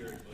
Sherry, please.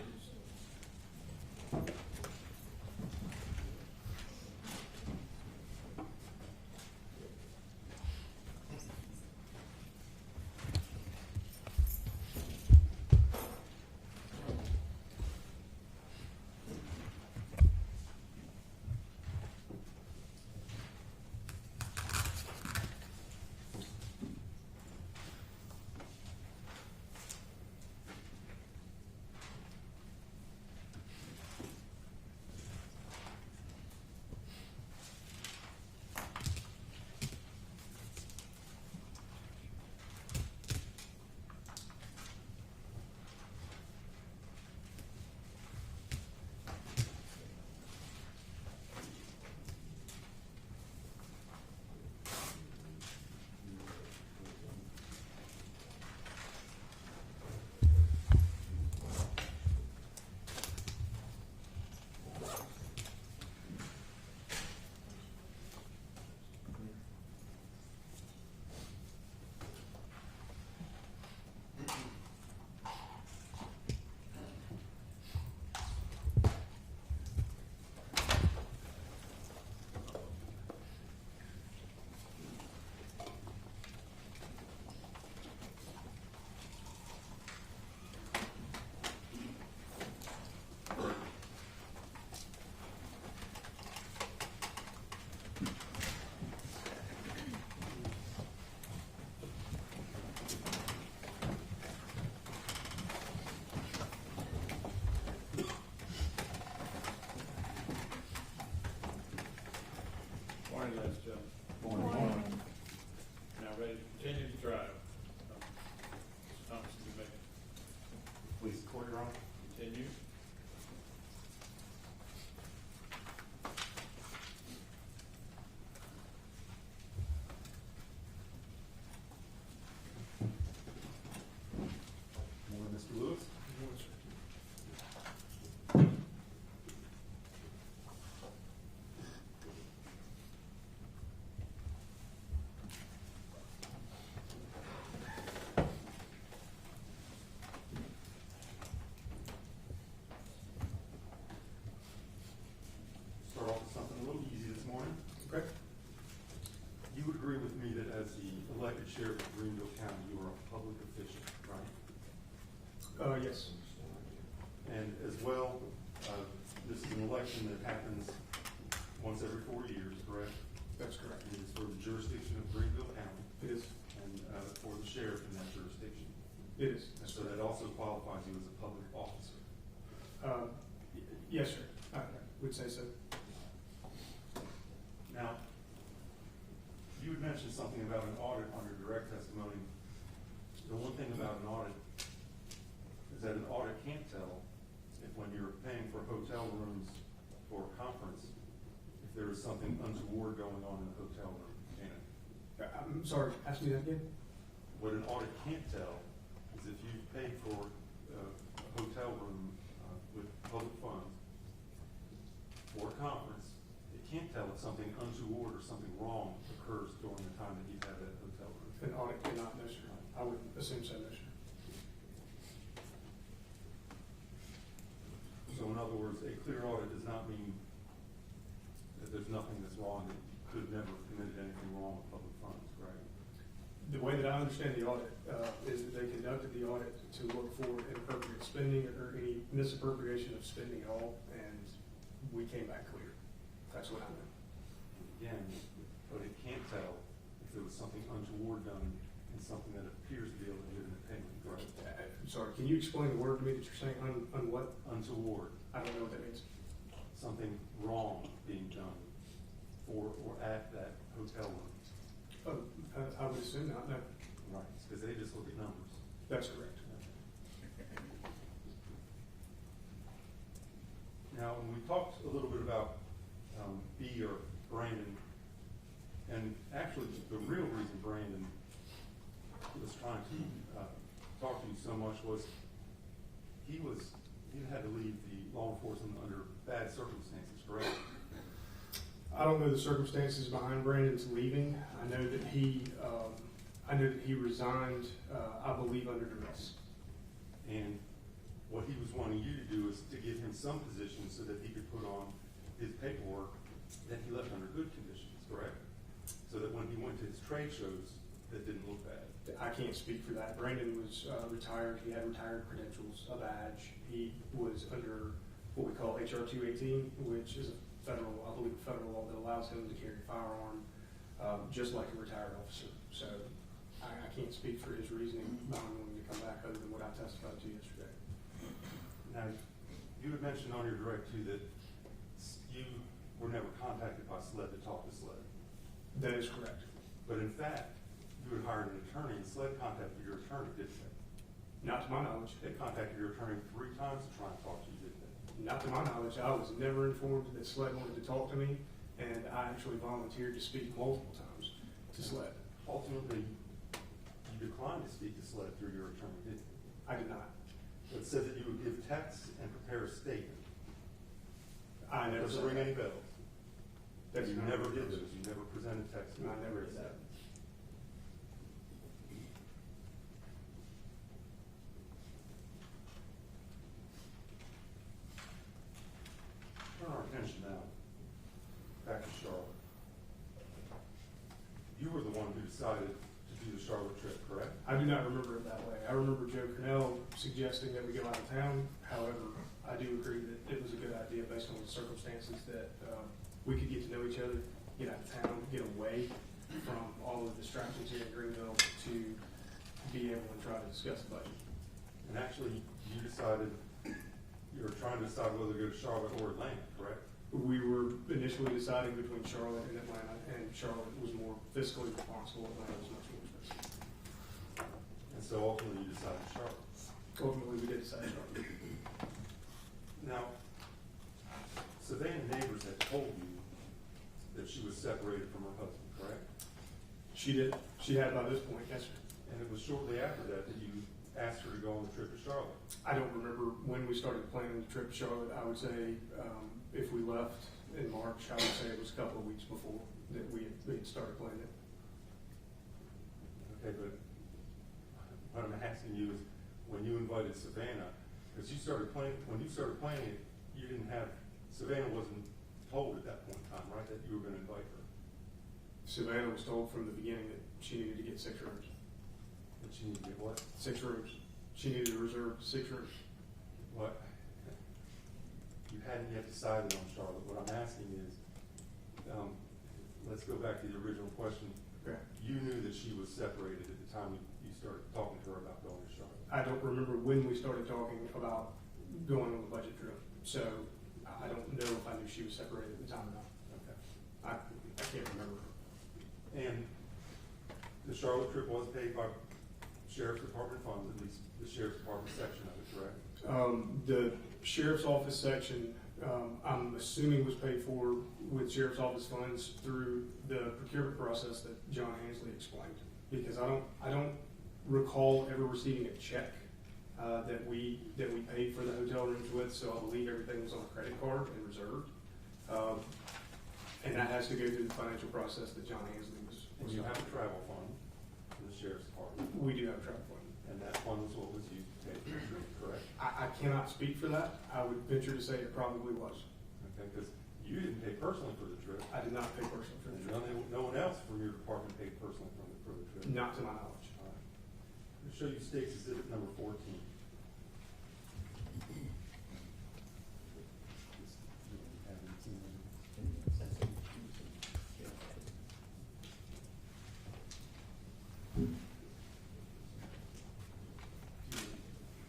Morning, ladies and gentlemen. Morning. Now ready to continue the trial. Mr. Thompson, you may Please, court, Your Honor. continue. Morning, Mr. Lewis. Start off with something a little easy this morning. Okay. You would agree with me that as the elected sheriff of Greenville County, you are a public official, right? Yes. And as well, this is an election that happens once every 4 years, correct? That's correct. And it's for the jurisdiction of Greenville County It is. and for the sheriff in that jurisdiction. It is. That's So that also qualifies you as a public officer. Yes, sir. I would say so. Now, you had mentioned something about an audit under direct testimony. The one thing about an audit is that an audit can't tell if when you're paying for hotel rooms for a conference, if there is something untoward going on in the hotel room, can it? I'm sorry, ask me that again? What an audit can't tell is if you pay for a hotel room with public funds for a conference, it can't tell if something untoward or something wrong occurs during the time that you have that hotel room. An audit cannot, no, sir. I would assume so, no, sir. So in other words, a clear audit does not mean that there's nothing that's wrong, that you could never have committed anything wrong with public funds, right? The way that I understand the audit is that they conducted the audit to look for inappropriate spending or any misappropriation of spending at all, and we came back clear. That's what I know. Again, but it can't tell if there was something untoward done and something that appears to be a legitimate payment, right? I'm sorry, can you explain the word to me that you're saying on what? Untoward, I don't know what that means. something wrong being done for or at that hotel room. Oh, I would assume not, no. Right. Because they just look at numbers. That's correct. Now, when we talked a little bit about B or Brandon, and actually the real reason Brandon was trying to talk to you so much was he had to leave the law enforcement under bad circumstances, correct? I don't know the circumstances behind Brandon's leaving. I know that he resigned, I believe, under duress. And what he was wanting you to do is to give him some position so that he could put on his paperwork that he left under good conditions, correct? So that when he went to his trade shows, that didn't look bad. I can't speak for that. Brandon was retired. He had retired credentials, a badge. He was under what we call HR 218, which is a federal, I believe, a federal law that allows him to carry a firearm, just like a retired officer. So I can't speak for his reasoning behind wanting to come back other than what I testified to yesterday. Now, you had mentioned on your direct too that you were never contacted by SLED to talk to SLED. That is correct. But in fact, you had hired an attorney and SLED contacted your attorney, didn't they? Not to my knowledge. They contacted your attorney 3 times to try and talk to you, didn't they? Not to my knowledge. I was never informed that SLED wanted to talk to me, and I actually volunteered to speak multiple times to SLED. Ultimately, you declined to speak to SLED through your attorney, didn't you? I did not. It said that you would give texts and prepare a statement. I never Doesn't said ring that. any bells. That's You not- never did those. You never presented text. I never did that. Turn our attention now back to Charlotte. You were the one who decided to do the Charlotte trip, correct? I do not remember it that way. I remember Joe Cornell suggesting that we go out of town. However, I do agree that it was a good idea based on the circumstances that we could get to know each other, get out of town, get away from all of the distractions here in Greenville to be able to try to discuss the budget. And actually, you decided, you were trying to decide whether to go to Charlotte or Atlanta, correct? We were initially deciding between Charlotte and Atlanta, and Charlotte was more fiscally responsible. Atlanta was much more expensive. And so ultimately you decided Charlotte. Ultimately, we did decide Charlotte. Now, Savannah Neighbors had told you that she was separated from her husband, correct? She did. She had by this point, yes, sir. And it was shortly after that that you asked her to go on the trip to Charlotte. I don't remember when we started planning the trip to Charlotte. I would say if we left in March, I would say it was a couple of weeks before that we had started planning it. Okay, but what I'm asking you is, when you invited Savannah, because when you started planning it, you didn't have, Savannah wasn't told at that point in time, right, that you were going to invite her? Savannah was told from the beginning that she needed to get 6 rooms. That she needed to get what? 6 rooms. She needed to reserve 6 rooms. What? You hadn't yet decided on Charlotte. What I'm asking is, let's go back to the original question. Okay. You knew that she was separated at the time you started talking to her about going to Charlotte. I don't remember when we started talking about going on the budget trip, so I don't know if I knew she was separated at the time or not. Okay. I can't remember. And the Charlotte trip was paid by Sheriff's Department funds, at least the Sheriff's Department section of it, correct? The Sheriff's Office section, I'm assuming was paid for with Sheriff's Office funds through the procurement process that John Ansley explained. Because I don't recall ever receiving a check that we paid for the hotel rooms with, so I believe everything was on a credit card and reserved. And that has to go through the financial process that John Ansley was. And you have a travel fund in the Sheriff's Department, We do have a travel fund. and that fund was what was used to pay for the trip, correct? I cannot speak for that. I would venture to say it probably was. Okay, because you didn't pay personally for the trip, I did not pay personally for the and trip. no one else from your department paid personally for the trip. Not to my knowledge. All right. I'll show you State's Exhibit number 14.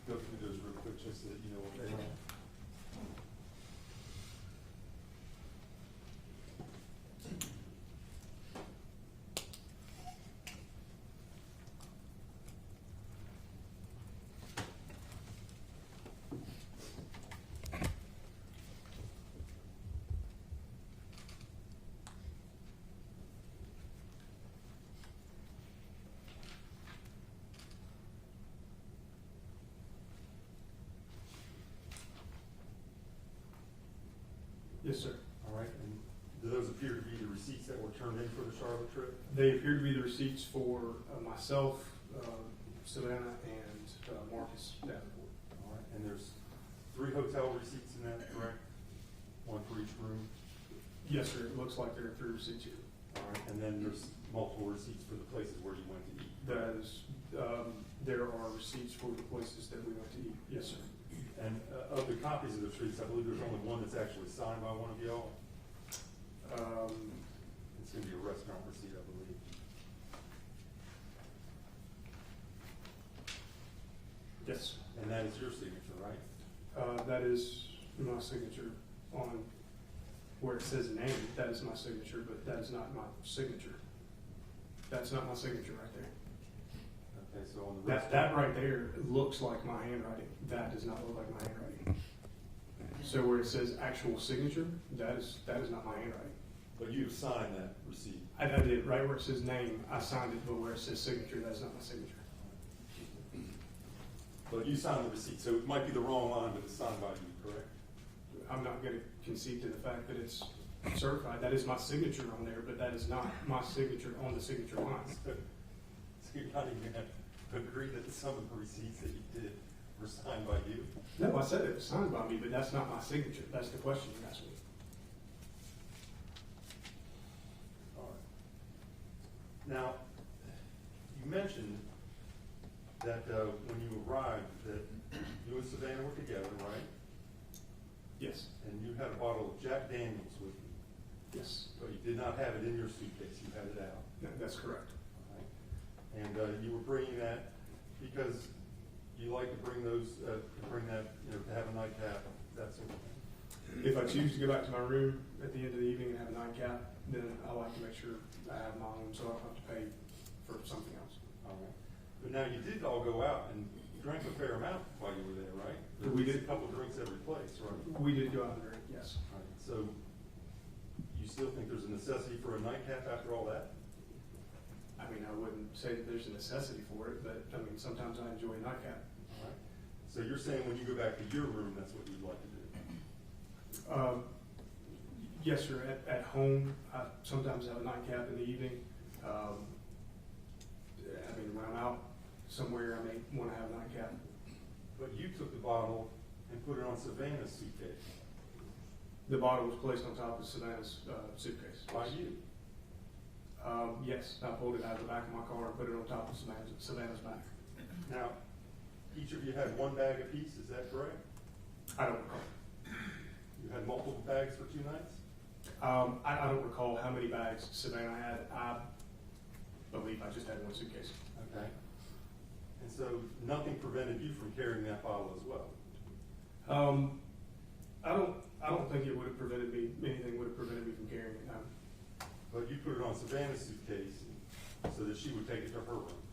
Go through those real quick just so that you know what they are. Yes, sir. All right, and do those appear to be the receipts that were turned in for the Charlotte trip? They appear to be the receipts for myself, Savannah, and Marcus Davenport. All right, and there's 3 hotel receipts in that, correct? 1 for each room? Yes, sir, it looks like there are 3 receipts here. All right, and then there's multiple receipts for the places where you went to eat. That is, there are receipts for the places that we went to eat, yes, sir. And of the copies of the receipts, I believe there's only one that's actually signed by one of y'all. It's gonna be a restaurant receipt, I believe. Yes. And that is your signature, right? That is my signature on where it says name, that is my signature, but that is not my signature. That's not my signature right there. Okay, so on the That right there looks like my handwriting. That does not look like my handwriting. So where it says actual signature, that is not my handwriting. But you signed that receipt. I did, right where it says name, I signed it, but where it says signature, that's not my signature. But you signed the receipt, so it might be the wrong line, but it's signed by you, correct? I'm not gonna concede to the fact that it's certified. That is my signature on there, but that is not my signature on the signature lines. So you're not even gonna agree that some of the receipts that you did were signed by you? No, I said it was signed by me, but that's not my signature. That's the question you asked me. All right. Now, you mentioned that when you arrived, that you and Savannah were together, right? Yes. And you had a bottle of Jack Daniels with you, Yes. but you did not have it in your suitcase. You had it out. No, that's correct. All right? And you were bringing that because you like to bring those, bring that, you know, to have a nightcap, that sort of thing. If I choose to go back to my room at the end of the evening and have a nightcap, then I like to make sure I have my own, so I don't have to pay for something else. All right. But now you did all go out and drank a fair amount while you were there, right? We did. A couple of drinks every place, right? We did go out and drink, yes. All right. So you still think there's a necessity for a nightcap after all that? I mean, I wouldn't say that there's a necessity for it, but I mean, sometimes I enjoy a nightcap. All right. So you're saying when you go back to your room, that's what you'd like to do? Yes, sir. At home, I sometimes have a nightcap in the evening. I mean, when I'm out somewhere, I may want to have a nightcap. But you took the bottle and put it on Savannah's suitcase. The bottle was placed on top of Savannah's suitcase. By you? Yes, I pulled it out of the back of my car and put it on top of Savannah's back. Now, each of you had 1 bag apiece, is that correct? I don't recall. You had multiple bags for 2 nights? I don't recall how many bags Savannah had. I believe I just had 1 suitcase. Okay. And so nothing prevented you from carrying that bottle as well? I don't think it would have prevented me, anything would have prevented me from carrying it. But you put it on Savannah's suitcase so that she would take it to her room?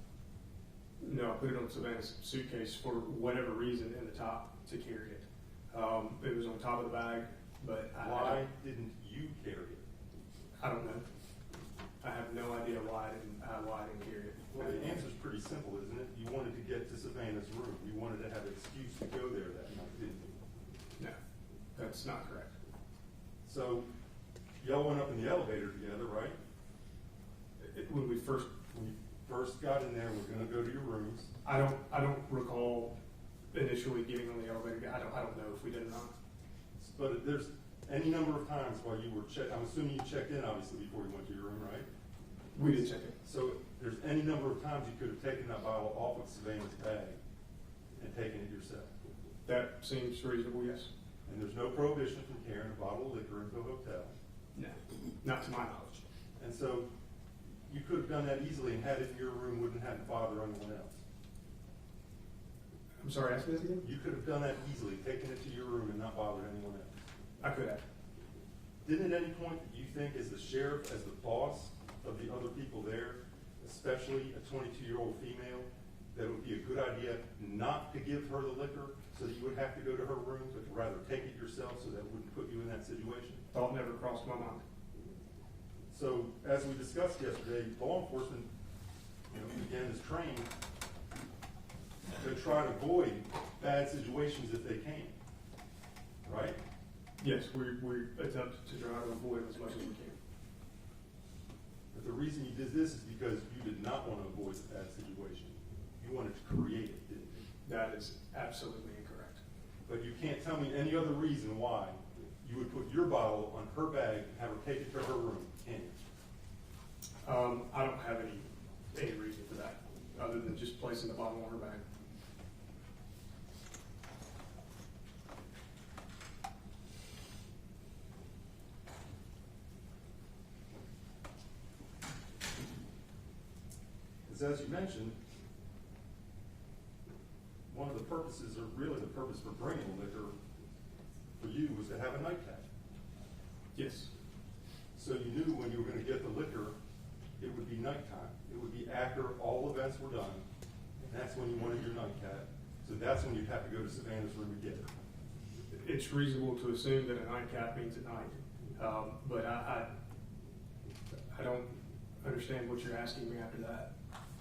No, I put it on Savannah's suitcase for whatever reason in the top to carry it. It was on top of the bag, but Why didn't you carry it? I don't know. I have no idea why I didn't carry it. Well, the answer's pretty simple, isn't it? You wanted to get to Savannah's room. You wanted to have an excuse to go there that night, didn't you? No, that's not correct. So, y'all went up in the elevator together, right? When we first, When you first got in there, we're gonna go to your rooms. I don't recall initially getting on the elevator. I don't know if we did or not. But there's any number of times while you were I'm assuming you checked in obviously before you went to your room, right? We did check it. So there's any number of times you could have taken that bottle off of Savannah's bag and taken it yourself. That seems reasonable, yes. And there's no prohibition from carrying a bottle of liquor into a hotel. No, not to my knowledge. And so you could have done that easily and had it in your room, wouldn't have to bother anyone else. I'm sorry, ask me this again? You could have done that easily, taken it to your room and not bothered anyone else. I could have. Didn't at any point that you think as the sheriff, as the boss of the other people there, especially a 22-year-old female, that it would be a good idea not to give her the liquor so that you would have to go to her room, but rather take it yourself so that it wouldn't put you in that situation? Thought never crossed my mind. So, as we discussed yesterday, law enforcement, again, is trained to try to avoid bad situations if they can, right? Yes, we attempt to try to avoid it as much as we can. But the reason you did this is because you did not want to avoid a bad situation. You wanted to create it, didn't you? That is absolutely incorrect. but you can't tell me any other reason why you would put your bottle on her bag and have her take it to her room, can you? I don't have any reason for that, other than just placing the bottle on her bag. Because as you mentioned, one of the purposes, or really the purpose for bringing liquor for you, was to have a nightcap. Yes. So you knew when you were going to get the liquor, it would be nighttime. It would be after all events were done, and that's when you wanted your nightcap. So that's when you'd have to go to Savannah's room to get it. It's reasonable to assume that a nightcap means at night, but I don't understand what you're asking me after that.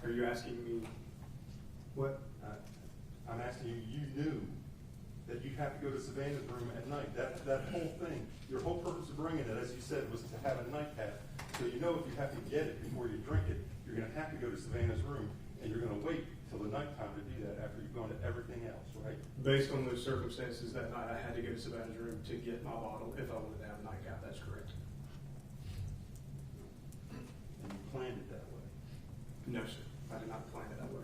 Are you asking me what? I'm asking you, you knew that you'd have to go to Savannah's room at night. That whole thing, your whole purpose of bringing it, as you said, was to have a nightcap. So you know if you have to get it before you drink it, you're going to have to go to Savannah's room, and you're going to wait till the nighttime to do that after you've gone to everything else, right? Based on those circumstances that night, I had to go to Savannah's room to get my bottle if I wanted to have a nightcap. That's correct. And you planned it that way. No, sir. I did not plan it that way.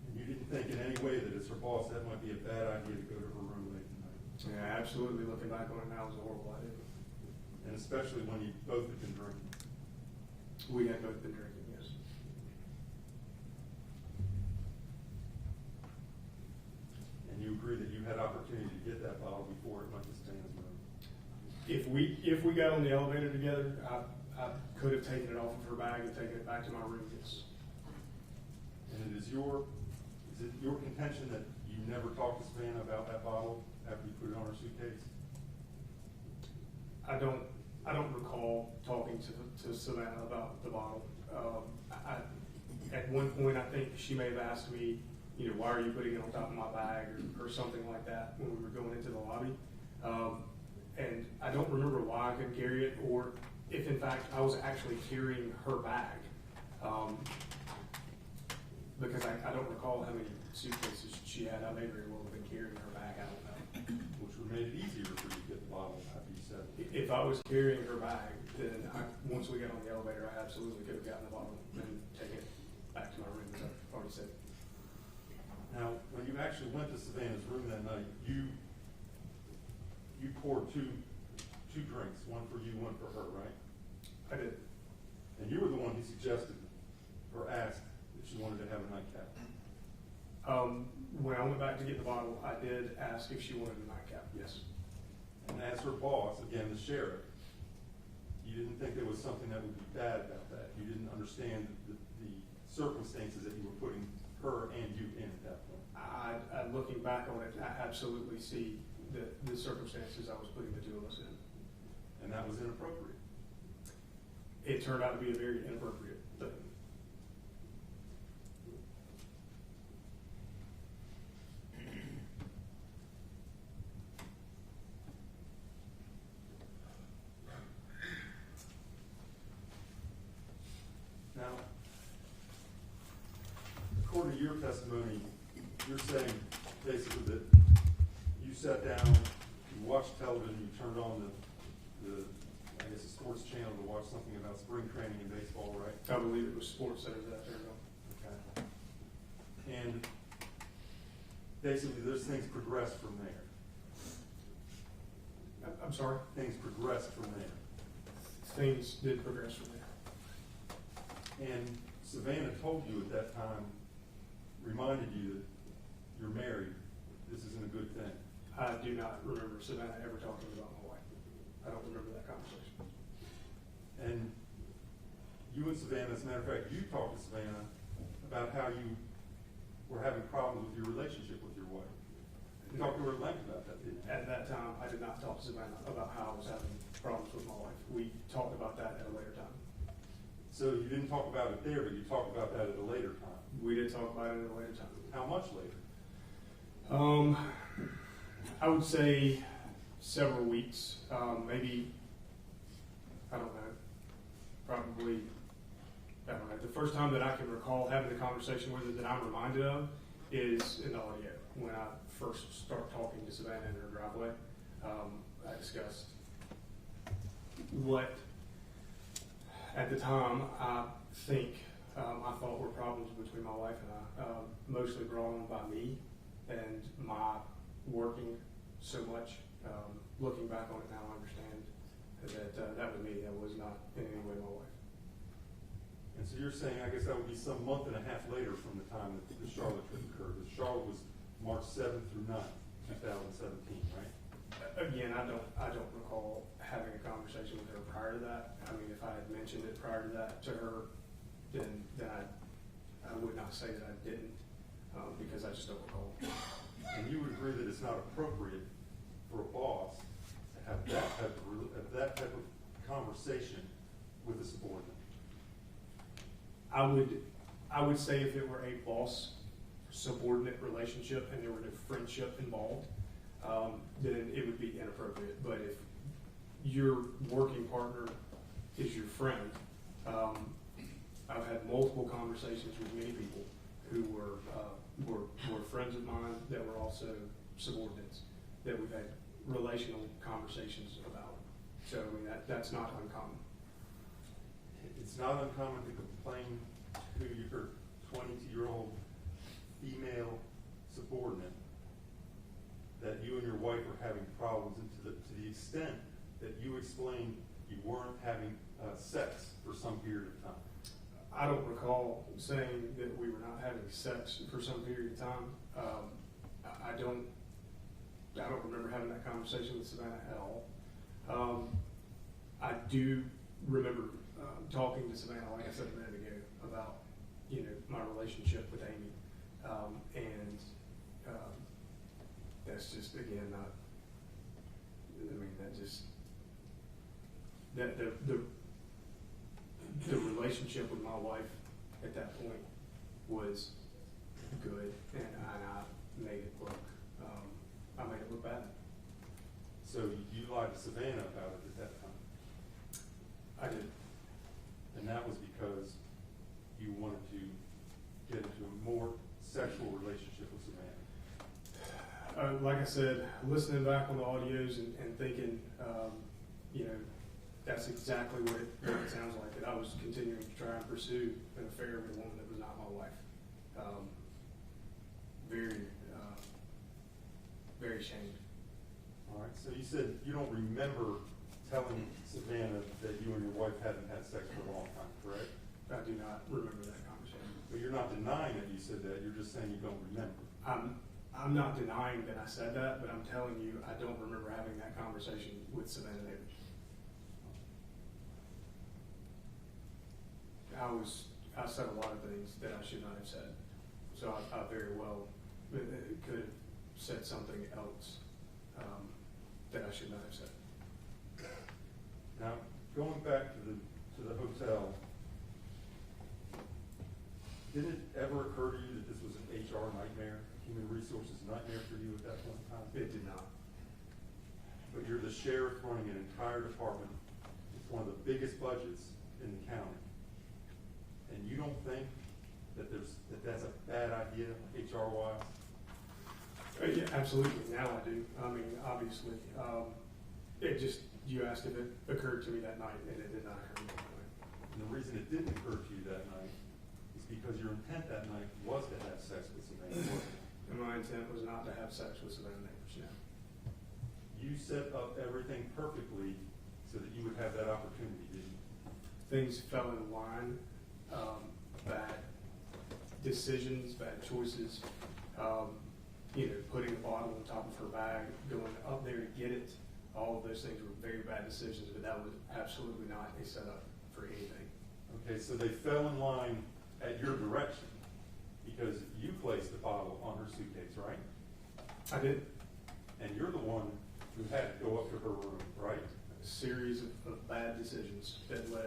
And you didn't think in any way that as her boss, that might be a bad idea to go to her room late at night. Yeah, absolutely. Looking back on it now, it was a horrible idea. And especially when you both had been drinking. We had both been drinking, yes. And you agree that you had opportunity to get that bottle before it went to Savannah's room. If we got on the elevator together, I could have taken it off of her bag and taken it back to my room, yes. And is it your contention that you never talked to Savannah about that bottle after you put it on her suitcase? I don't recall talking to Savannah about the bottle. At one point, I think she may have asked me, why are you putting it on top of my bag or something like that when we were going into the lobby. And I don't remember why I couldn't carry it, or if in fact I was actually carrying her bag. Because I don't recall how many suitcases she had. I may very well have been carrying her bag, I don't know. Which would have made it easier for you to get the bottle after you said it. If I was carrying her bag, then once we got on the elevator, I absolutely could have gotten the bottle and taken it back to my room, as I've already said. Now, when you actually went to Savannah's room that night, you poured two drinks, one for you, one for her, right? I did. And you were the one who suggested or asked if she wanted to have a nightcap. When I went back to get the bottle, I did ask if she wanted a nightcap, yes. And as her boss, again, the sheriff, you didn't think there was something that would be bad about that. You didn't understand the circumstances that you were putting her and you in at that point. Looking back on it, I absolutely see the circumstances I was putting the two of us in. And that was inappropriate. It turned out to be a very inappropriate thing. Now, according to your testimony, you're saying basically that you sat down, you watched television, you turned on the sports channel to watch something about spring training in baseball, right? I believe it was Sports Center that turned on. Okay. And basically, those things progressed from there. I'm sorry? Things progressed from there. Things did progress from there. And Savannah told you at that time, reminded you that you're married, this isn't a good thing. I do not remember Savannah ever talking about my wife. I don't remember that conversation. And you and Savannah, as a matter of fact, you talked to Savannah about how you were having problems with your relationship with your wife. You talked to her at length about that, didn't you? At that time, I did not talk to Savannah about how I was having problems with my wife. We talked about that at a later time. So you didn't talk about it there, but you talked about that at a later time. We did talk about it at a later time. How much later? I would say several weeks, maybe, I don't know, probably, I don't know, the first time that I can recall having the conversation with her that I'm reminded of is in the audio. When I first start talking to Savannah in her driveway, I discussed what, at the time, I think I thought were problems between my wife and I, mostly brought on by me and my working so much. Looking back on it now, I understand that that was me. That was not in any way my wife. And so you're saying, I guess that would be some month and a half later from the time that the Charlotte trip occurred. The Charlotte was March 7th through 9th, 2017, right? Again, I don't recall having a conversation with her prior to that. I mean, if I had mentioned it prior to that to her, then I would not say that I didn't, because I just don't recall. And you would agree that it's not appropriate for a boss to have that type of conversation with a subordinate? I would say if it were a boss-subordinate relationship and there were no friendship involved, then it would be inappropriate. But if your working partner is your friend, I've had multiple conversations with many people who were friends of mine that were also subordinates that we've had relational conversations about. So I mean that's not uncommon. It's not uncommon to complain to your 22-year-old female subordinate that you and your wife are having problems, and to the extent that you explained you weren't having sex for some period of time. I don't recall saying that we were not having sex for some period of time. I don't remember having that conversation with Savannah at all. I do remember talking to Savannah, like I said a minute ago, about my relationship with Amy, and that's just again not. I mean the relationship with my wife at that point was good, and I made it look. I made it look bad. So you lied to Savannah about it at that time? I did. And that was because you wanted to get into a more sexual relationship with Savannah? Like I said, listening back on the audios and thinking, that's exactly what it sounds like, that I was continuing to try and pursue an affair with a woman that was not my wife. Very ashamed. All right, so you said you don't remember telling Savannah that you and your wife hadn't had sex for a long time, correct? I do not remember that conversation. But you're not denying that you said that, you're just saying you don't remember. I'm not denying that I said that, but I'm telling you I don't remember having that conversation with Savannah Davis. I said a lot of things that I should not have said. So I very well could have said something else that I should not have said. Now, going back to the hotel, didn't it ever occur to you that this was an HR nightmare, a human resources nightmare for you at that point in time? It did not. But you're the sheriff running an entire department with one of the biggest budgets in the county. And you don't think that that's a bad idea, HR-wise? Yeah, absolutely. Now I do. I mean, obviously, you asked if it occurred to me that night, and it did not occur to me that night. And the reason it didn't occur to you that night is because your intent that night was to have sex with Savannah, wasn't it? And my intent was not to have sex with Savannah Neighbors, no. You set up everything perfectly so that you would have that opportunity, didn't you? Things fell in line, bad decisions, bad choices, putting the bottle on top of her bag, going up there to get it. All of those things were very bad decisions, but that was absolutely not a setup for anything. Okay, so they fell in line at your direction because you placed the bottle on her suitcase, right? I did. And you're the one who had to go up to her room, right? A series of bad decisions that led